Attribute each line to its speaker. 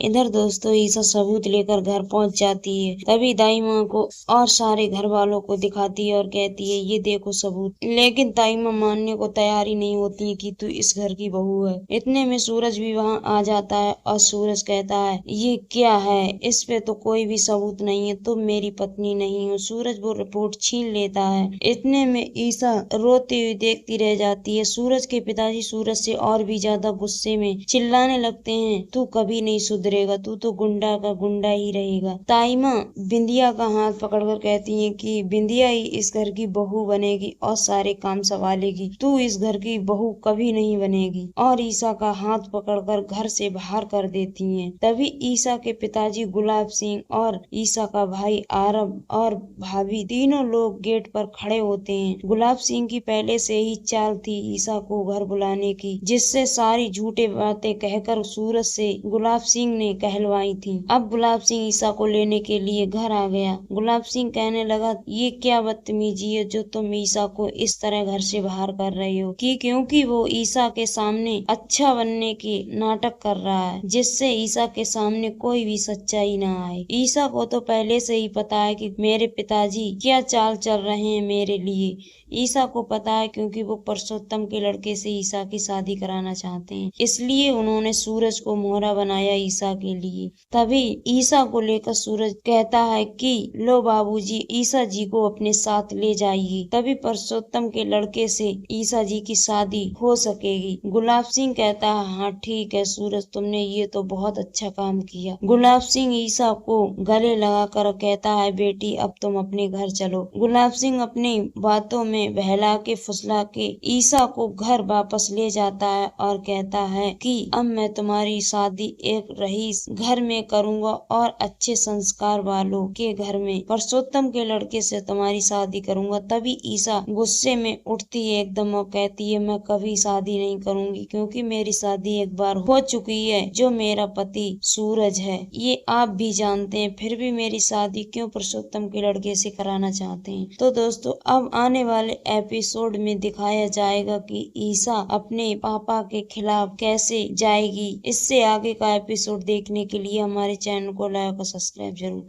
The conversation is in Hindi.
Speaker 1: इधर दोस्तों ईसा सबूत लेकर घर पहुंच जाती है। तभी दाई माँ को और सारे घर वालों को दिखाती है और कहती है ये देखो सबूत। लेकिन दाई माँ मानने को तैयार ही नहीं होती है कि तू इस घर की बहू है। इतने में सूरज भी वहाँ आ जाता है और सूरज कहता है ये क्या है, इस पे तो कोई भी सबूत नहीं है, तुम मेरी पत्नी नहीं हो। सूरज वो रिपोर्ट छीन लेता है। इतने में ईसा रोती हुई देखती रह जाती है। सूरज के पिताजी सूरज से और भी ज्यादा गुस्से में चिल्लाने लगते हैं, तू कभी नहीं सुधरेगा, तू तो गुंडा का गुंडा ही रहेगा। ताइमा बिंदिया का हाथ पकड़कर कहती है कि बिंदिया ही इस घर की बहू बनेगी और सारे काम संभालेगी, तू इस घर की बहू कभी नहीं बनेगी। और ईसा का हाथ पकड़कर घर से बाहर कर देती हैं। तभी ईसा के पिताजी गुलाब सिंह और ईसा का भाई आरब और भाभी तीनों लोग गेट पर खड़े होते हैं। गुलाब सिंह की पहले से ही चाल थी ईसा को घर बुलाने की, जिससे सारी झूठे बातें कहकर सूरज से गुलाब सिंह ने कहलवाई थी। अब गुलाब सिंह ईसा को लेने के लिए घर आ गया। गुलाब सिंह कहने लगा ये क्या बदतमीजी है जो तुम ईसा को इस तरह घर से बाहर कर रहे हो, कि क्योंकि वो ईसा के सामने अच्छा बनने की नाटक कर रहा है, जिससे ईसा के सामने कोई भी सच्चाई न आए। ईसा को तो पहले से ही पता है कि मेरे पिताजी क्या चाल चल रहे हैं मेरे लिए। ईसा को पता है क्योंकि वो पुरुषोत्तम के लड़के से ईसा की शादी कराना चाहते हैं, इसलिए उन्होंने सूरज को मोहरा बनाया ईसा के लिए। तभी ईसा को लेकर सूरज कहता है कि लो बाबूजी, ईसा जी को अपने साथ ले जाइए, तभी पुरुषोत्तम के लड़के से ईसा जी की शादी हो सकेगी। गुलाब सिंह कहता है हाँ ठीक है सूरज, तुमने ये तो बहुत अच्छा काम किया। गुलाब सिंह ईसा को गले लगाकर कहता है बेटी अब तुम अपने घर चलो। गुलाब सिंह अपनी बातों में बहला के फुसला के ईसा को घर वापस ले जाता है और कहता है कि अब मैं तुम्हारी शादी एक रईस घर में करूँगा और अच्छे संस्कार वालों के घर में, पुरुषोत्तम के लड़के से तुम्हारी शादी करूँगा। तभी ईसा गुस्से में उठती है एकदम और कहती है मैं कभी शादी नहीं करूँगी, क्योंकि मेरी शादी एक बार हो चुकी है जो मेरा पति सूरज है, ये आप भी जानते हैं, फिर भी मेरी शादी क्यों पुरुषोत्तम के लड़के से कराना चाहते हैं। तो दोस्तों अब आने वाले एपिसोड में दिखाया जाएगा कि ईसा अपने पापा के खिलाफ कैसे जाएगी। इससे आगे का एपिसोड देखने के लिए हमारे चैनल को लाइक और सब्सक्राइब जरूर